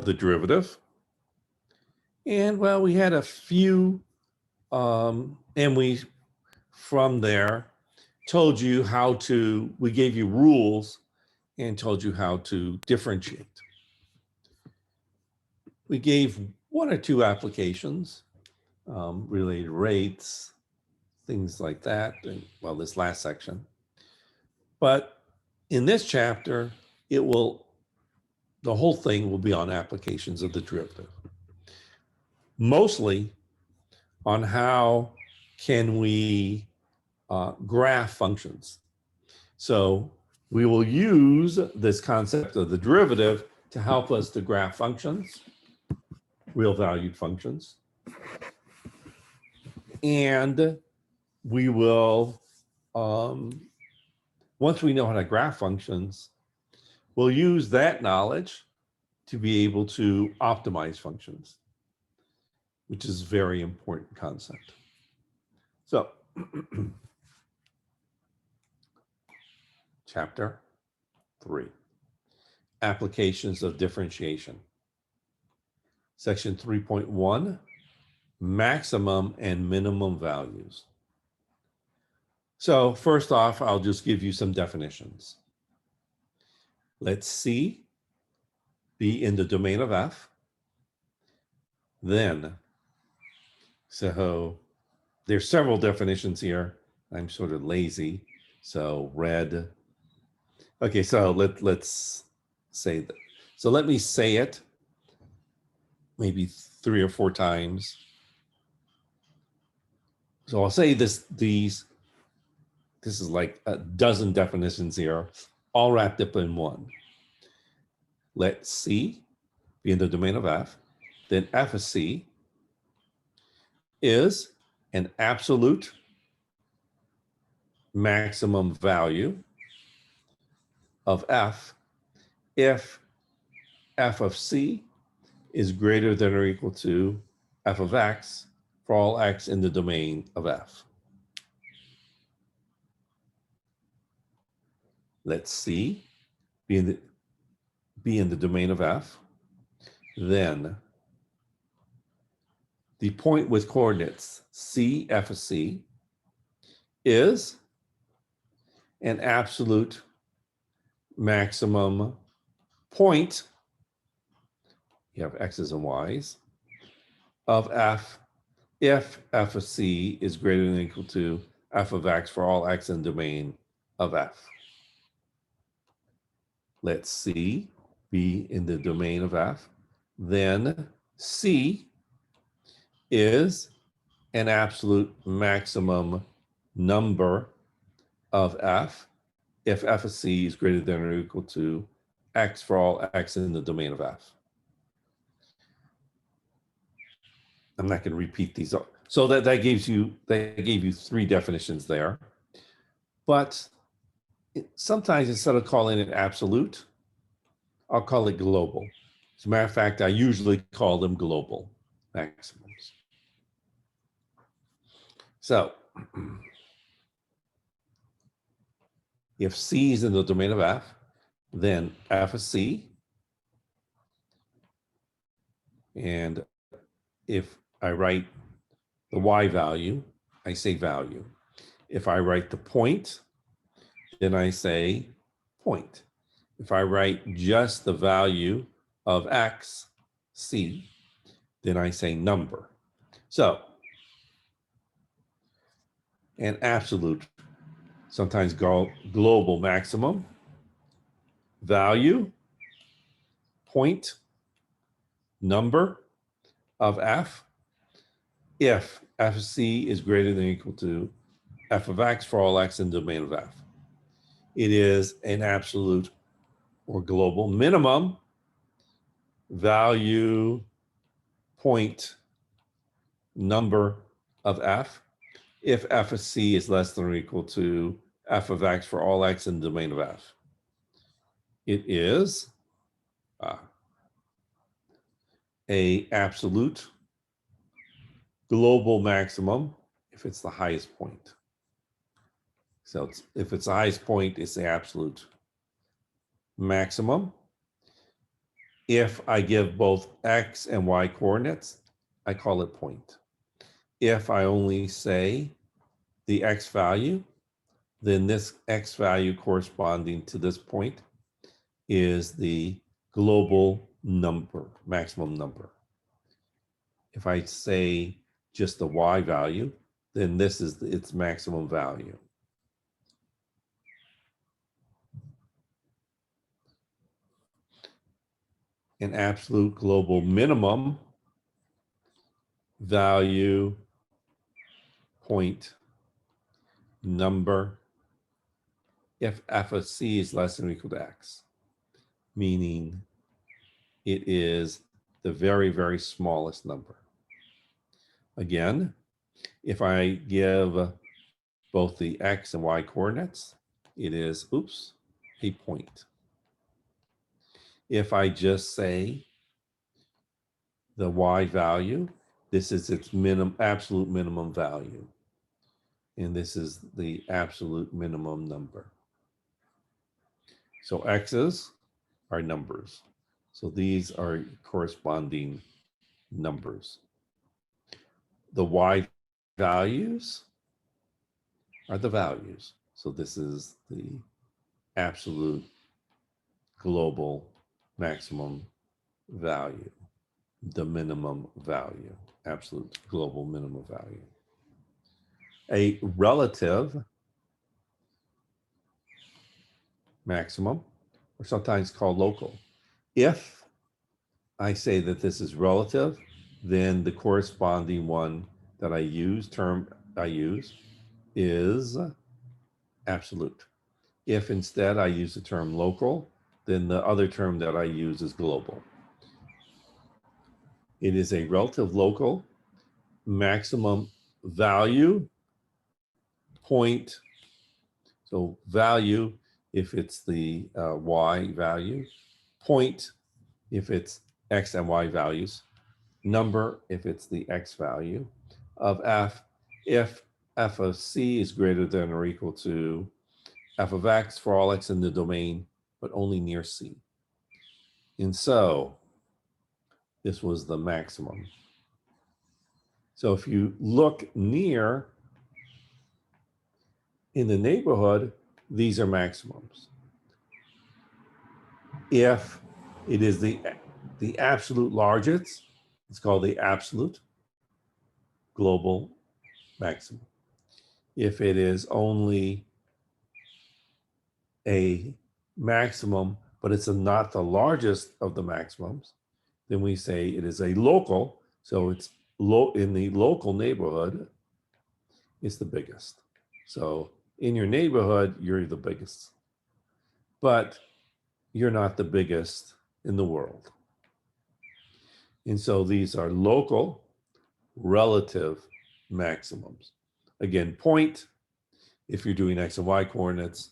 the derivative. And well, we had a few, and we, from there, told you how to, we gave you rules and told you how to differentiate. We gave one or two applications, related rates, things like that, and, well, this last section. But in this chapter, the whole thing will be on applications of the derivative. Mostly on how can we graph functions. So we will use this concept of the derivative to help us to graph functions, real valued functions. And we will, once we know how to graph functions, we'll use that knowledge to be able to optimize functions, which is a very important concept. So, chapter 3, applications of differentiation. Section 3.1, maximum and minimum values. So first off, I'll just give you some definitions. Let C be in the domain of F. Then, so there's several definitions here. I'm sort of lazy, so red. Okay, so let's say that. So let me say it maybe 3 or 4 times. So I'll say this is like a dozen definitions here, all wrapped up in one. Let C be in the domain of F, then F of C is an absolute maximum value of F if F of C is greater than or equal to F of X for all X in the domain of F. Let C be in the domain of F. Then the point with coordinates C, F of C is an absolute maximum point, you have X's and Y's, of F if F of C is greater than or equal to F of X for all X in the domain of F. Let C be in the domain of F. Then C is an absolute maximum number of F if F of C is greater than or equal to X for all X in the domain of F. I'm not going to repeat these. So that gave you 3 definitions there. But sometimes instead of calling it absolute, I'll call it global. As a matter of fact, I usually call them global maximums. So if C is in the domain of F, then F of C, and if I write the Y value, I say value. If I write the point, then I say point. If I write just the value of X, C, then I say number. So, an absolute, sometimes global maximum, value, point, number of F, if F of C is greater than or equal to F of X for all X in the domain of F. It is an absolute or global minimum value, point, number of F if F of C is less than or equal to F of X for all X in the domain of F. It is a absolute global maximum if it's the highest point. So if it's the highest point, it's the absolute maximum. If I give both X and Y coordinates, I call it point. If I only say the X value, then this X value corresponding to this point is the global number, maximum number. If I say just the Y value, then this is its maximum value. An absolute global minimum value point number if f of c is less than or equal to x, meaning it is the very, very smallest number. Again, if I give both the x and y coordinates, it is, oops, a point. If I just say the y value, this is its absolute minimum value. And this is the absolute minimum number. So x's are numbers. So these are corresponding numbers. The y values are the values. So this is the absolute global maximum value, the minimum value, absolute global minimum value. A relative maximum, or sometimes called local. If I say that this is relative, then the corresponding one that term I use is absolute. If instead I use the term local, then the other term that I use is global. It is a relative local maximum value point. So value if it's the y value, point if it's x and y values, number if it's the x value of f, if f of c is greater than or equal to f of x for all x in the domain, but only near c. And so this was the maximum. So if you look near in the neighborhood, these are maximums. If it is the absolute largest, it's called the absolute global maximum. If it is only a maximum, but it's not the largest of the maximums, then we say it is a local. So it's low in the local neighborhood, it's the biggest. So in your neighborhood, you're the biggest, but you're not the biggest in the world. And so these are local relative maximums. Again, point, if you're doing x and y coordinates,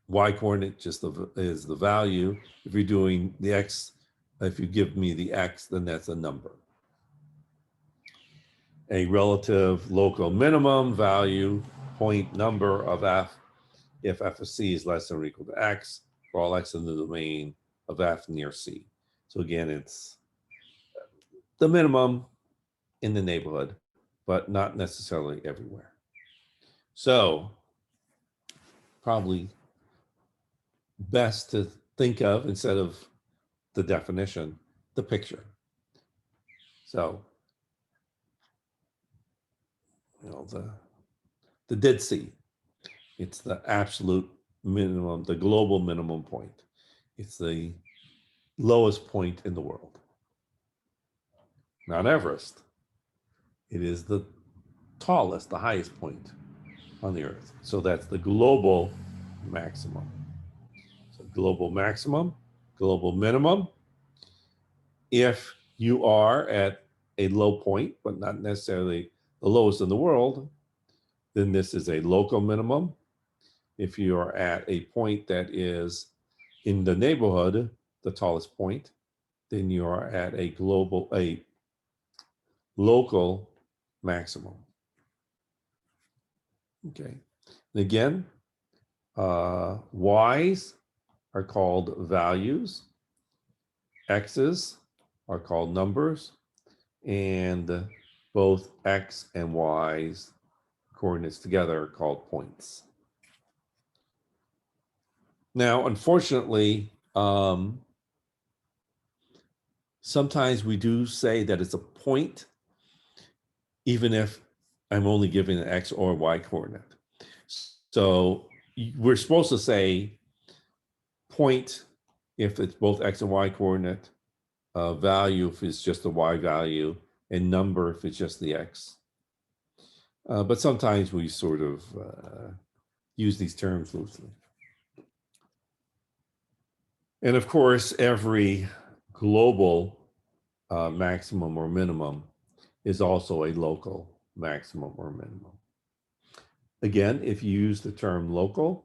y coordinate just is the value. If you're doing the x, if you give me the x, then that's a number. A relative local minimum value point number of f if f of c is less than or equal to x for all x in the domain of f near c. So again, it's the minimum in the neighborhood, but not necessarily everywhere. So probably best to think of, instead of the definition, the picture. So, you know, the Dead Sea, it's the absolute minimum, the global minimum point. It's the lowest point in the world. Mount Everest, it is the tallest, the highest point on the earth. So that's the global maximum. So global maximum, global minimum. If you are at a low point, but not necessarily the lowest in the world, then this is a local minimum. If you are at a point that is in the neighborhood, the tallest point, then you are at a local maximum. Okay. And again, y's are called values. x's are called numbers, and both x and y's coordinates together are called points. Now, unfortunately, sometimes we do say that it's a point, even if I'm only giving an x or y coordinate. So we're supposed to say point if it's both x and y coordinate, value if it's just the y value, and number if it's just the x. But sometimes we sort of use these terms loosely. And of course, every global maximum or minimum is also a local maximum or minimum. Again, if you use the term local,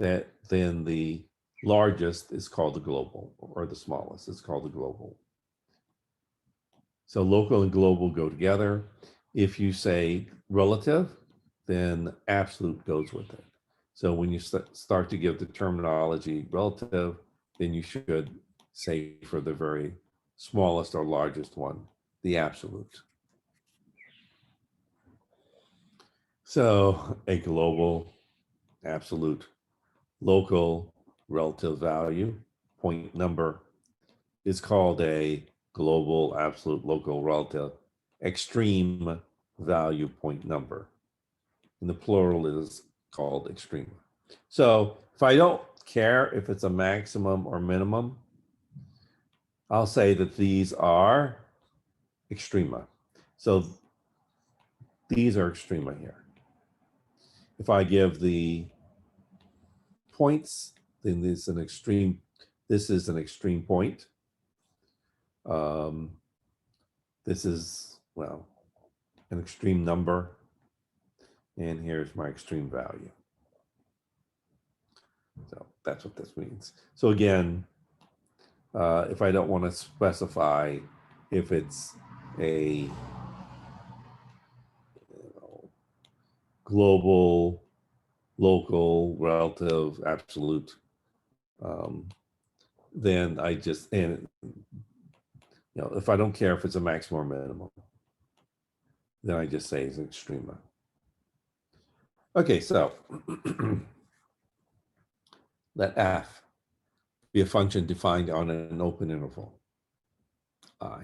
then the largest is called the global, or the smallest is called the global. So local and global go together. If you say relative, then absolute goes with it. So when you start to give the terminology relative, then you should say for the very smallest or largest one, the absolute. So a global, absolute, local, relative value, point number is called a global, absolute, local, relative, extreme value point number. And the plural is called extrema. So if I don't care if it's a maximum or minimum, I'll say that these are extrema. So these are extrema here. If I give the points, then this is an extreme point. This is, well, an extreme number. And here's my extreme value. So that's what this means. So again, if I don't want to specify if it's a global, local, relative, absolute, then I just, and if I don't care if it's a maximum or minimum, then I just say it's an extrema. Okay, so let f be a function defined on an open interval, I.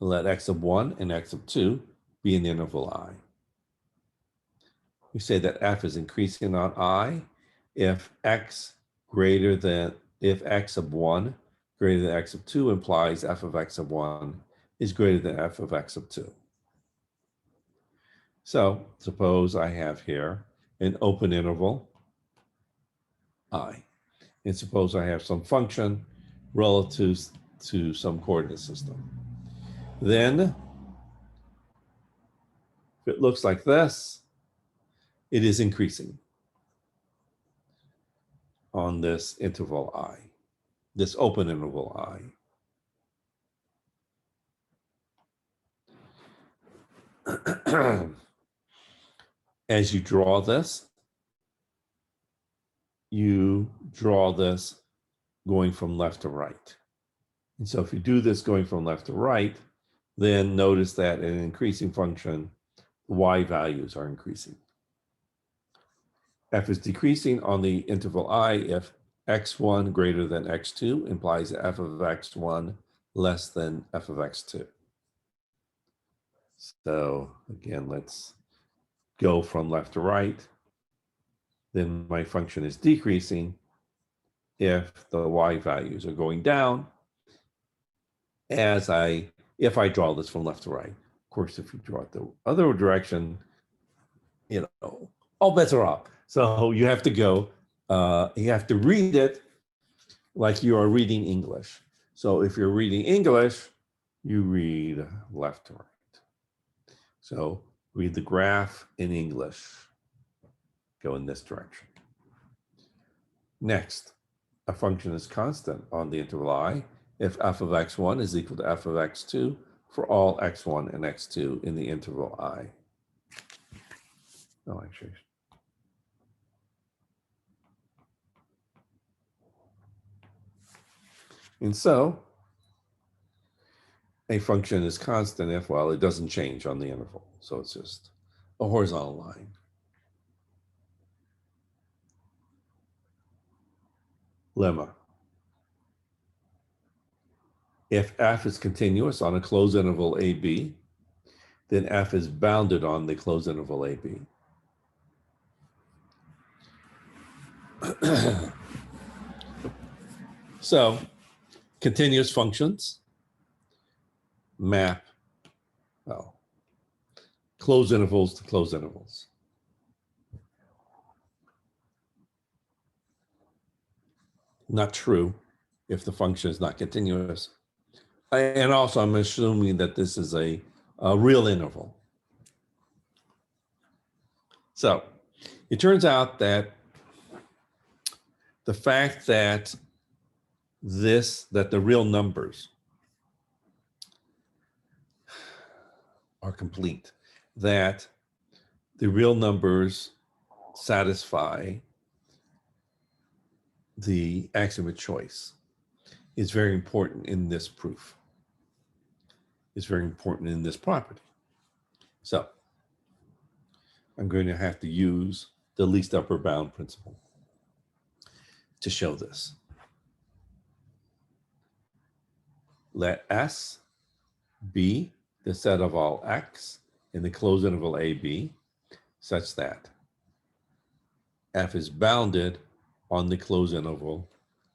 Let x of 1 and x of 2 be in the interval I. We say that f is increasing on I if x of 1 greater than x of 2 implies f of x of 1 is greater than f of x of 2. So suppose I have here an open interval I, and suppose I have some function relative to some coordinate system. Then if it looks like this, it is increasing on this interval I, this open interval I. As you draw this going from left to right. And so if you do this going from left to right, then notice that in an increasing function, the y values are increasing. F is decreasing on the interval I if x1 greater than x2 implies f of x1 less than f of x2. So again, let's go from left to right. Then my function is decreasing if the y values are going down if I draw this from left to right. Of course, if you draw it the other direction, all bets are off. So you have to go, you have to read it like you are reading English. So if you're reading English, you read left to right. So read the graph in English. Go in this direction. Next, a function is constant on the interval I if f of x1 is equal to f of x2 for all x1 and x2 in the interval I. Oh, actually. And so a function is constant if, well, it doesn't change on the interval. So it's just a horizontal line. Lemma. If f is continuous on a closed interval AB, then f is bounded on the closed interval AB. So continuous functions map, well, closed intervals to closed intervals. Not true if the function is not continuous. And also, I'm assuming that this is a real interval. So it turns out that the fact that the real numbers are complete, that the real numbers satisfy the axiom of choice is very important in this proof. It's very important in this property. So I'm going to have to use the least upper bound principle to show this. Let S be the set of all x in the closed interval AB such that f is bounded on the closed interval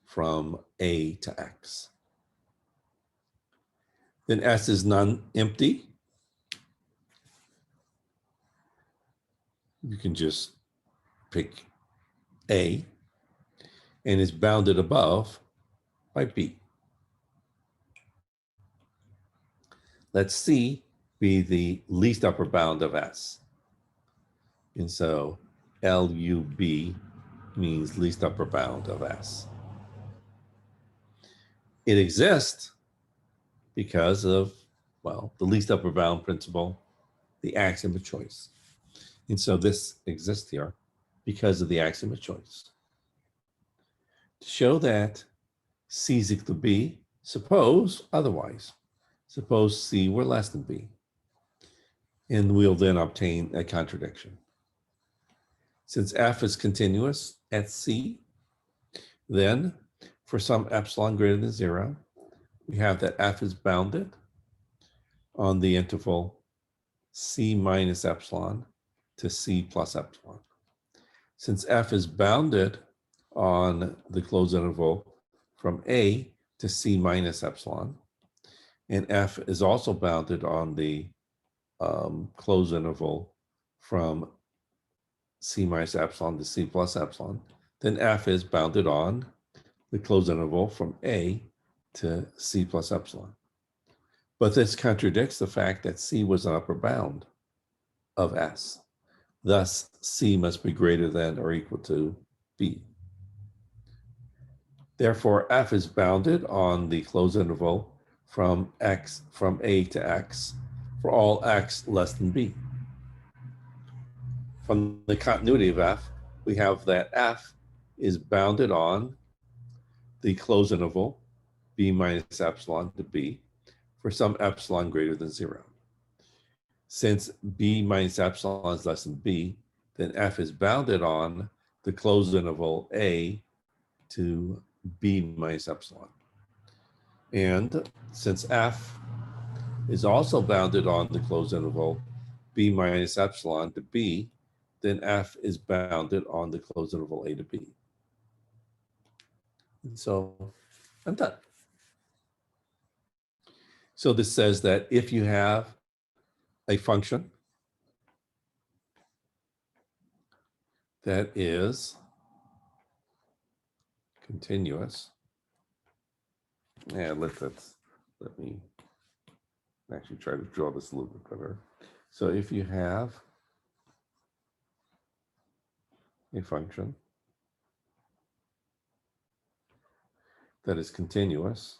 from A to X. Then S is non-empty. You can just pick A and is bounded above by B. Let C be the least upper bound of S. And so LUB means least upper bound of S. It exists because of, well, the least upper bound principle, the axiom of choice. And so this exists here because of the axiom of choice. To show that C is equal to B, suppose otherwise. Suppose C were less than B. And we'll then obtain a contradiction. Since F is continuous at C, then for some epsilon greater than 0, we have that F is bounded on the interval C minus epsilon to C plus epsilon. Since F is bounded on the closed interval from A to C minus epsilon, and F is also bounded on the closed interval from C minus epsilon to C plus epsilon, then F is bounded on the closed interval from A to C plus epsilon. But this contradicts the fact that C was an upper bound of S. Thus, C must be greater than or equal to B. Therefore, F is bounded on the closed interval from A to X for all X less than B. From the continuity of F, we have that F is bounded on the closed interval B minus epsilon to B for some epsilon greater than 0. Since B minus epsilon is less than B, then F is bounded on the closed interval A to B minus epsilon. And since F is also bounded on the closed interval B minus epsilon to B, then F is bounded on the closed interval A to B. And so I'm done. So this says that if you have a function that is continuous, and let me actually try to draw this a little bit better. So if you have a function that is continuous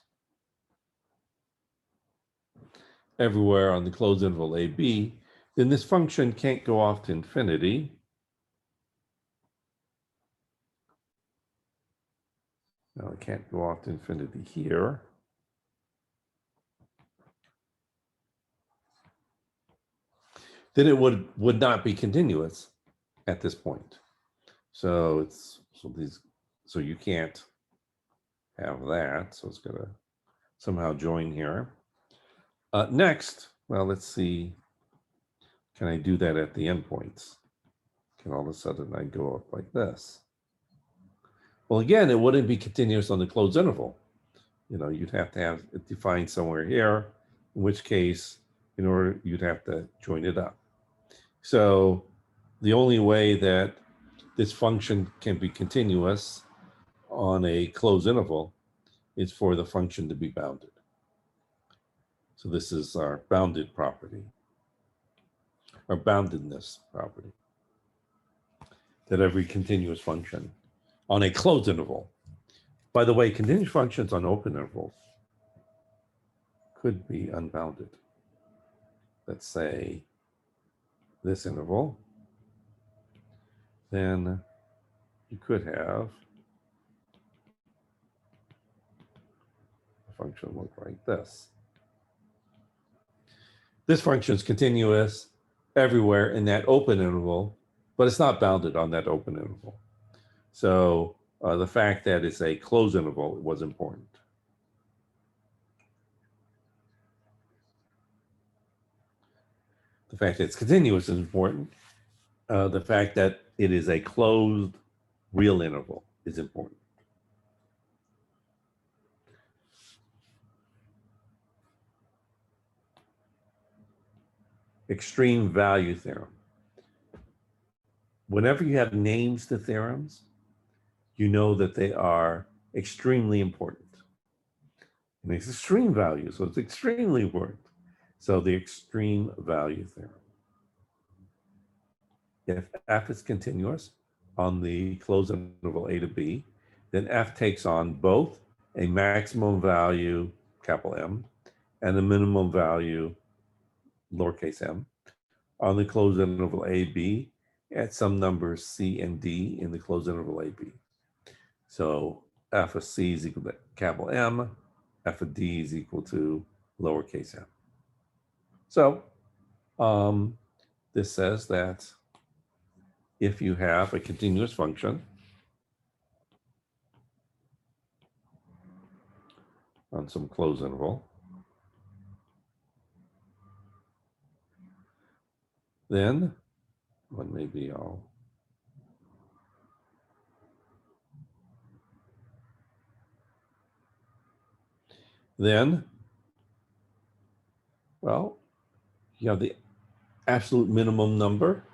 everywhere on the closed interval AB, then this function can't go off to infinity. Now I can't go off to infinity here. Then it would not be continuous at this point. So so you can't have that. So it's gonna somehow join here. Next, well, let's see. Can I do that at the endpoints? Can all of a sudden I go up like this? Well, again, it wouldn't be continuous on the closed interval. You'd have to have it defined somewhere here, in which case, in order, you'd have to join it up. So the only way that this function can be continuous on a closed interval is for the function to be bounded. So this is our bounded property, our boundedness property, that every continuous function on a closed interval. By the way, continuous functions on open intervals could be unbounded. Let's say this interval, then you could have a function look like this. This function is continuous everywhere in that open interval, but it's not bounded on that open interval. So the fact that it's a closed interval was important. The fact that it's continuous is important. The fact that it is a closed real interval is important. Extreme value theorem. Whenever you have names to theorems, you know that they are extremely important. And it's extreme value, so it's extremely important. So the extreme value theorem. If f is continuous on the closed interval a to b, then f takes on both a maximum value, capital M, and a minimum value, lowercase m, on the closed interval ab at some numbers c and d in the closed interval ab. So f of c is equal to capital M, f of d is equal to lowercase m. So this says that if you have a continuous function on some closed interval, then, well, maybe well, you have the absolute minimum number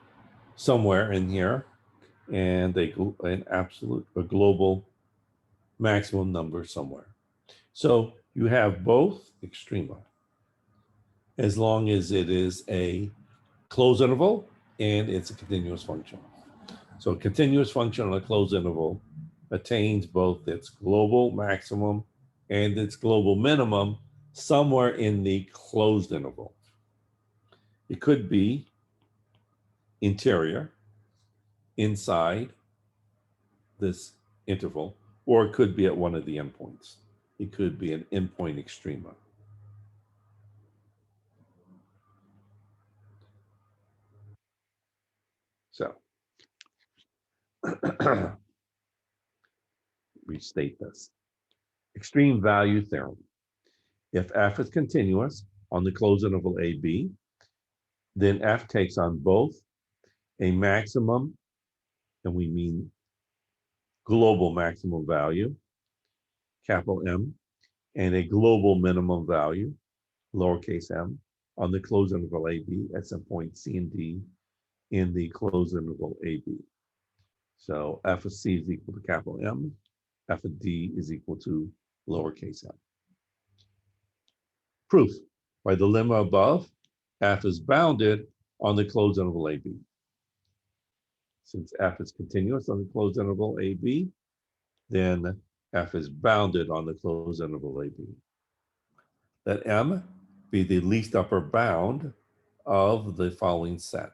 somewhere in here, and a global maximum number somewhere. So you have both extrema, as long as it is a closed interval and it's a continuous function. So a continuous function on a closed interval attains both its global maximum and its global minimum somewhere in the closed interval. It could be interior, inside this interval, or it could be at one of the endpoints. It could be an endpoint extrema. So restate this. Extreme value theorem. If f is continuous on the closed interval AB, then f takes on both a maximum, and we mean global maximum value, capital M, and a global minimum value, lowercase m, on the closed interval AB at some point C and D in the closed interval AB. So f of C is equal to capital M, f of D is equal to lowercase m. Proof. By the lemma above, f is bounded on the closed interval AB. Since f is continuous on the closed interval AB, then f is bounded on the closed interval AB. Let M be the least upper bound of the following set.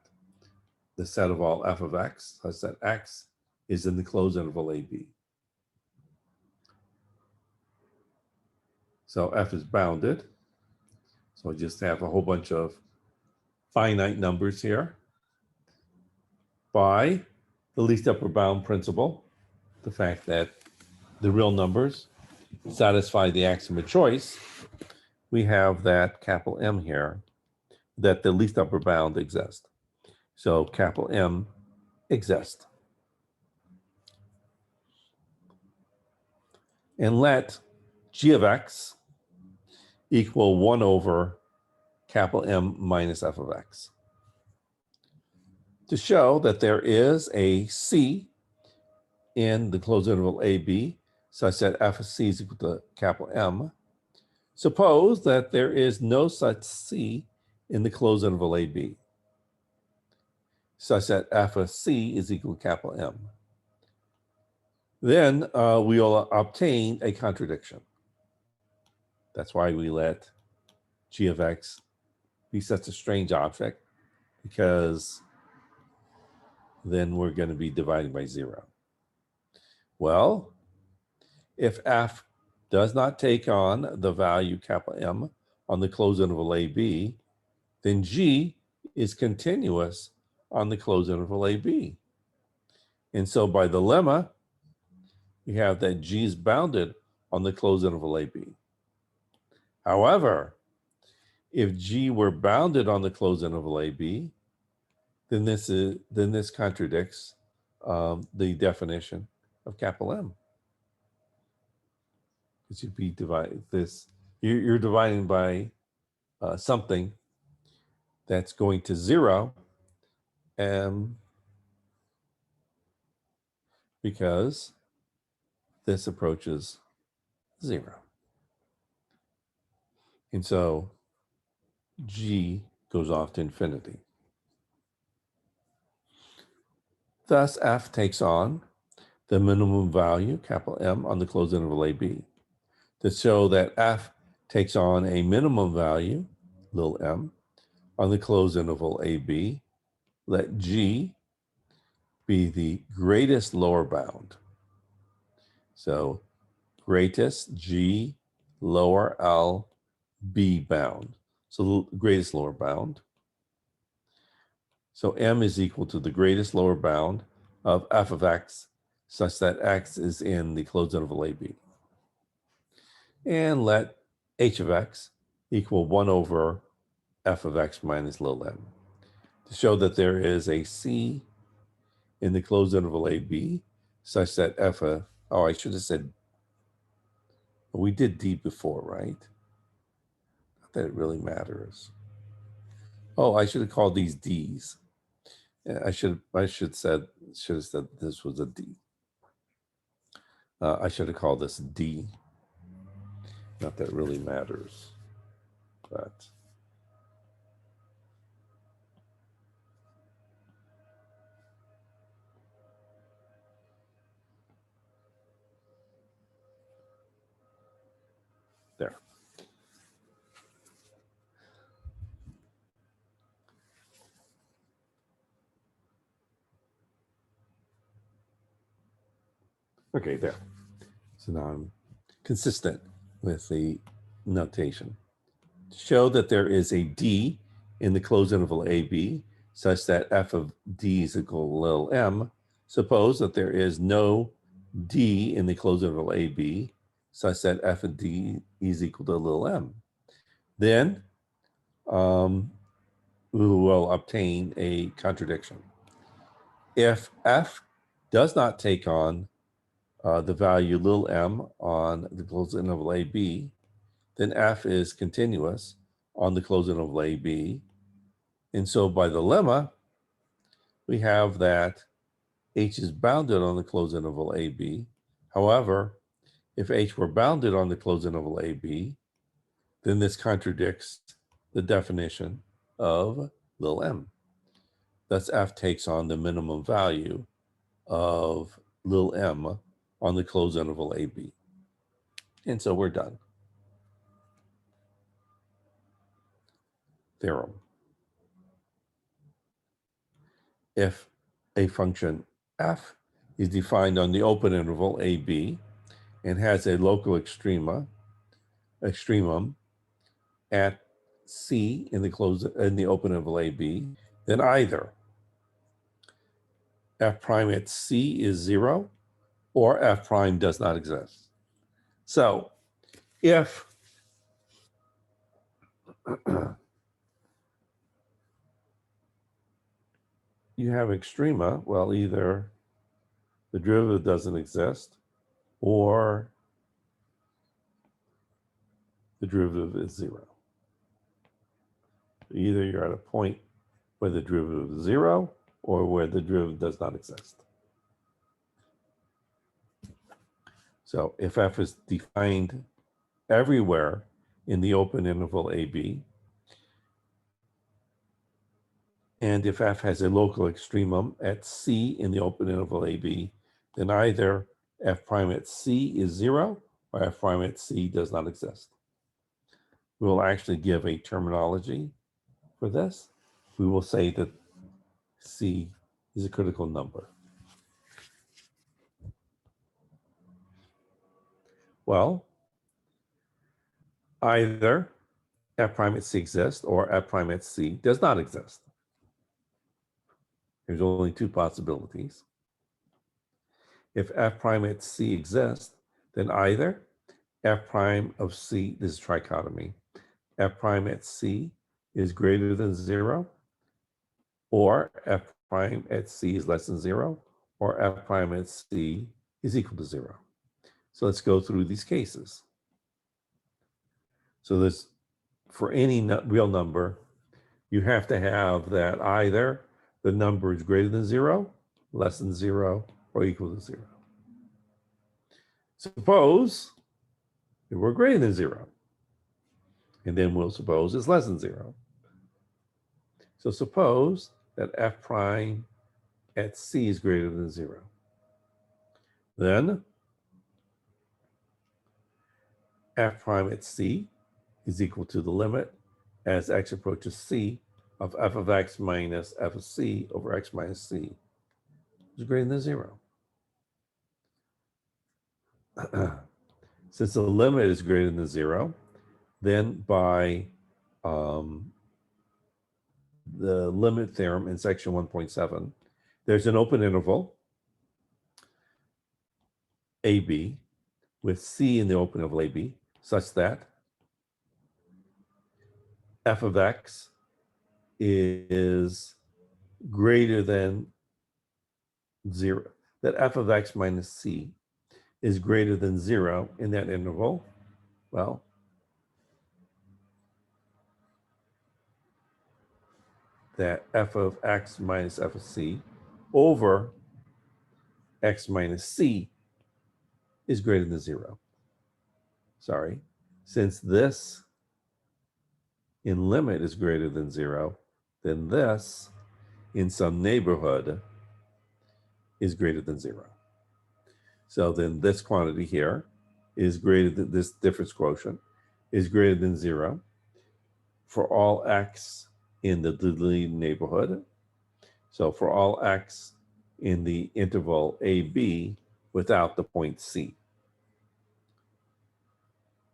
The set of all f of x such that x is in the closed interval AB. So f is bounded. So I just have a whole bunch of finite numbers here by the least upper bound principle, the fact that the real numbers satisfy the axiom of choice. We have that capital M here, that the least upper bound exists. So capital M exists. And let g of x equal 1 over capital M minus f of x. To show that there is a c in the closed interval AB, such that f of c is equal to capital M, suppose that there is no such c in the closed interval AB, such that f of c is equal to capital M. Then we will obtain a contradiction. That's why we let g of x be such a strange object, because then we're going to be dividing by 0. Well, if f does not take on the value capital M on the closed interval AB, then g is continuous on the closed interval AB. And so by the lemma, we have that g is bounded on the closed interval AB. However, if g were bounded on the closed interval AB, then this contradicts the definition of capital M. Because you'd be dividing this, you're dividing by something that's going to 0, because this approaches 0. And so g goes off to infinity. Thus, f takes on the minimum value, capital M, on the closed interval AB. To show that f takes on a minimum value, little m, on the closed interval AB, let g be the greatest lower bound. So greatest g lower L B bound. So the greatest lower bound. So M is equal to the greatest lower bound of f of x, such that x is in the closed interval AB. And let h of x equal 1 over f of x minus little m. To show that there is a c in the closed interval AB, such that f of, oh, I should have said, we did D before, right? Not that it really matters. Oh, I should have called these D's. I should have said this was a D. I should have called this D. Not that it really matters, but there. Okay, there. So now I'm consistent with the notation. To show that there is a D in the closed interval AB, such that f of D is equal to little m, suppose that there is no D in the closed interval AB, such that f of D is equal to little m. Then we will obtain a contradiction. If f does not take on the value little m on the closed interval AB, then f is continuous on the closed interval AB. And so by the lemma, we have that h is bounded on the closed interval AB. However, if h were bounded on the closed interval AB, then this contradicts the definition of little m. Thus, f takes on the minimum value of little m on the closed interval AB. And so we're done. Theorem. If a function f is defined on the open interval AB and has a local extrema, extremum at C in the open interval AB, then either f prime at C is 0 or f prime does not exist. So if you have extrema, well, either the derivative doesn't exist or the derivative is 0. Either you're at a point where the derivative is 0 or where the derivative does not exist. So if f is defined everywhere in the open interval AB, and if f has a local extremum at C in the open interval AB, then either f prime at C is 0 or f prime at C does not exist. We will actually give a terminology for this. We will say that C is a critical number. Well, either f prime at C exists or f prime at C does not exist. There's only two possibilities. If f prime at C exists, then either f prime of C, this is trichotomy, f prime at C is greater than 0, or f prime at C is less than 0, or f prime at C is equal to 0. So let's go through these cases. So this, for any real number, you have to have that either the number is greater than 0, less than 0, or equal to 0. Suppose that we're greater than 0, and then we'll suppose it's less than 0. So suppose that f prime at C is greater than 0. Then f prime at C is equal to the limit as x approaches C of f of x minus f of C over x minus C is greater than 0. Since the limit is greater than 0, then by the limit theorem in section 1.7, there's an open interval AB with C in the open interval AB such that f of x is greater than 0, that f of x minus C is greater than 0 in that interval. Well, that f of x minus f of C over x minus C is greater than 0. Sorry, since this in limit is greater than 0, then this in some neighborhood is greater than 0. So then this quantity here is greater than, this difference quotient is greater than 0 for all x in the deleted neighborhood. So for all x in the interval AB without the point C.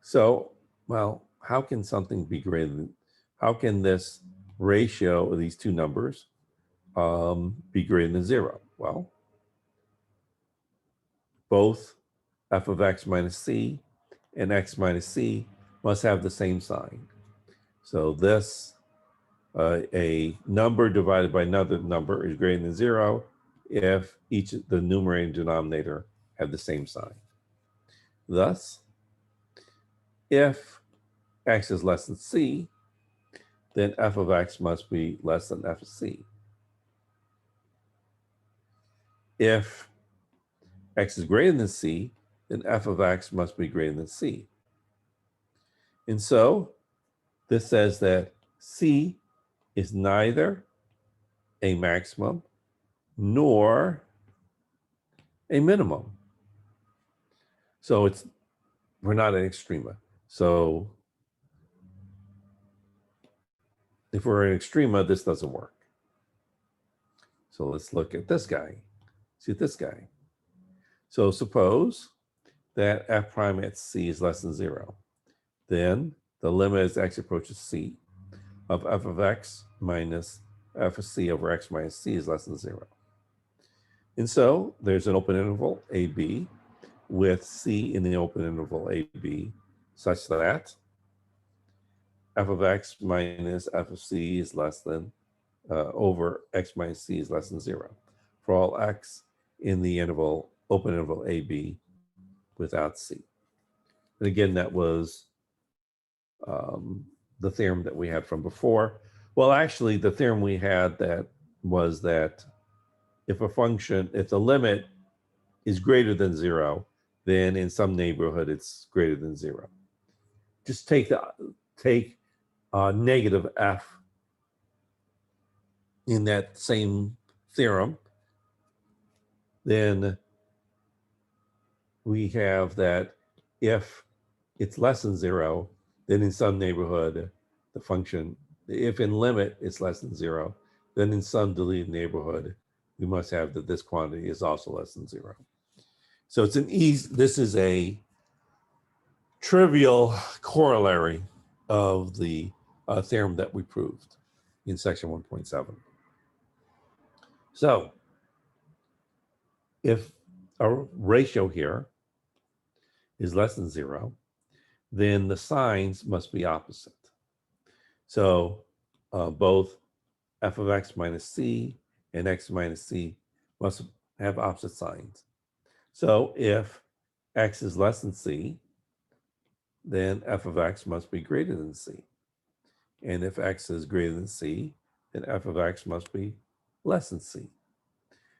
So, well, how can something be greater than, how can this ratio of these two numbers be greater than 0? Well, both f of x minus C and x minus C must have the same sign. So this, a number divided by another number is greater than 0 if each of the numerator and denominator have the same sign. Thus, if x is less than C, then f of x must be less than f of C. If x is greater than C, then f of x must be greater than C. And so this says that C is neither a maximum nor a minimum. So we're not an extrema. So if we're an extrema, this doesn't work. So let's look at this guy. See this guy. So suppose that f prime at C is less than 0. then the limit as x approaches c of f of x minus f of c over x minus c is less than 0. And so there's an open interval AB with c in the open interval AB such that f of x minus f of c is less than over x minus c is less than 0 for all x in the interval, open interval AB without c. And again, that was the theorem that we had from before. Well, actually, the theorem we had that was that if a function, if the limit is greater than 0, then in some neighborhood it's greater than 0. Just take negative f in that same theorem, then we have that if it's less than 0, then in some neighborhood, the function, if in limit it's less than 0, then in some deleted neighborhood, we must have that this quantity is also less than 0. So it's an easy, this is a trivial corollary of the theorem that we proved in section 1.7. So if a ratio here is less than 0, then the signs must be opposite. So both f of x minus c and x minus c must have opposite signs. So if x is less than c, then f of x must be greater than c. And if x is greater than c, then f of x must be less than c.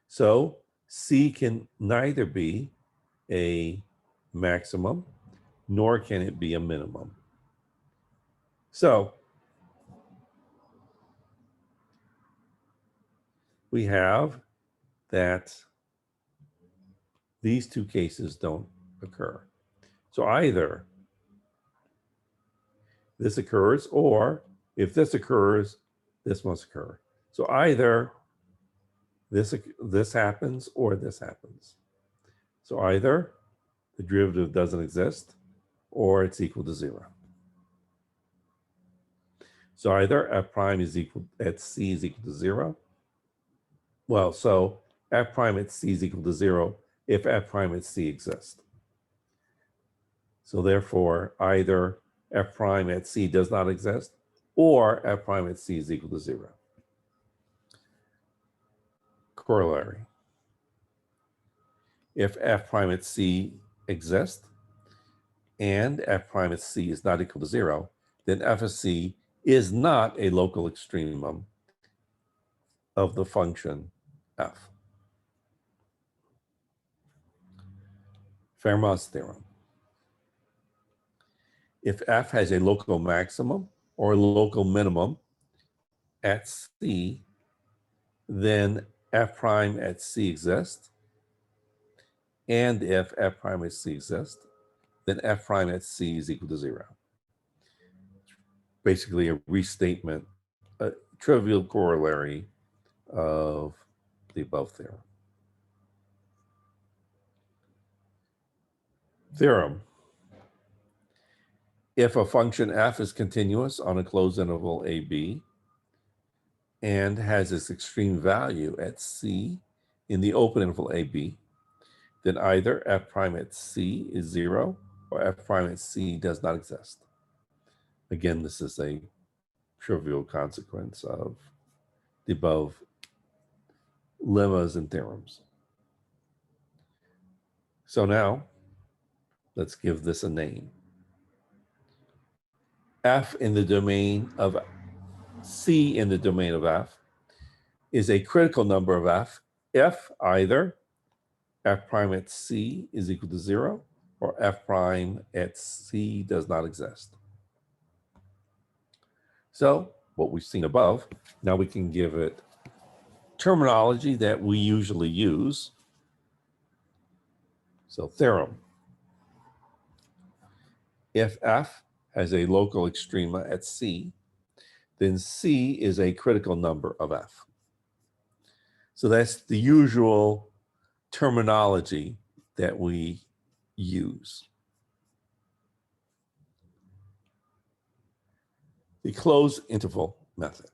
So c can neither be a maximum, nor can it be a minimum. So we have that these two cases don't occur. So either this occurs, or if this occurs, this must occur. So either this happens or this happens. So either the derivative doesn't exist or it's equal to 0. So either f prime is equal at c is equal to 0. Well, so f prime at c is equal to 0 if f prime at c exists. So therefore, either f prime at c does not exist or f prime at c is equal to 0. Corollary. If f prime at c exists and f prime at c is not equal to 0, then f of c is not a local extremum of the function f. Fermat's theorem. If f has a local maximum or local minimum at c, then f prime at c exists. And if f prime at c exists, then f prime at c is equal to 0. Basically a restatement, a trivial corollary of the above theorem. Theorem. If a function f is continuous on a closed interval AB and has its extreme value at c in the open interval AB, then either f prime at c is 0 or f prime at c does not exist. Again, this is a trivial consequence of the above lemmas and theorems. So now, let's give this a name. F in the domain of C in the domain of F is a critical number of F if either F prime at C is equal to 0 or F prime at C does not exist. So what we've seen above, now we can give it terminology that we usually use. So theorem. If F has a local extrema at C, then C is a critical number of F. So that's the usual terminology that we use. the closed interval method.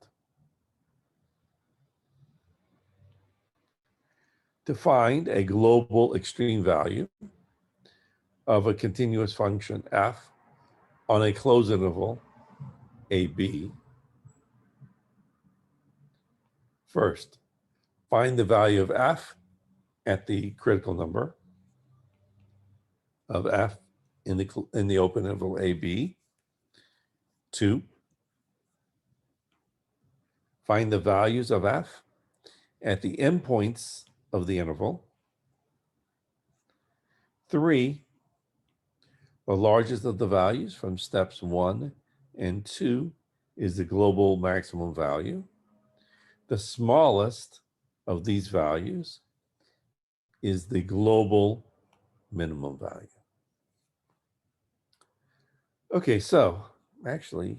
To find a global extreme value of a continuous function f on a closed interval AB, first, find the value of f at the critical number of f in the open interval AB. 2, find the values of f at the endpoints of the interval. 3, the largest of the values from steps 1 and 2 is the global maximum value. The smallest of these values is the global minimum value. Okay, so actually,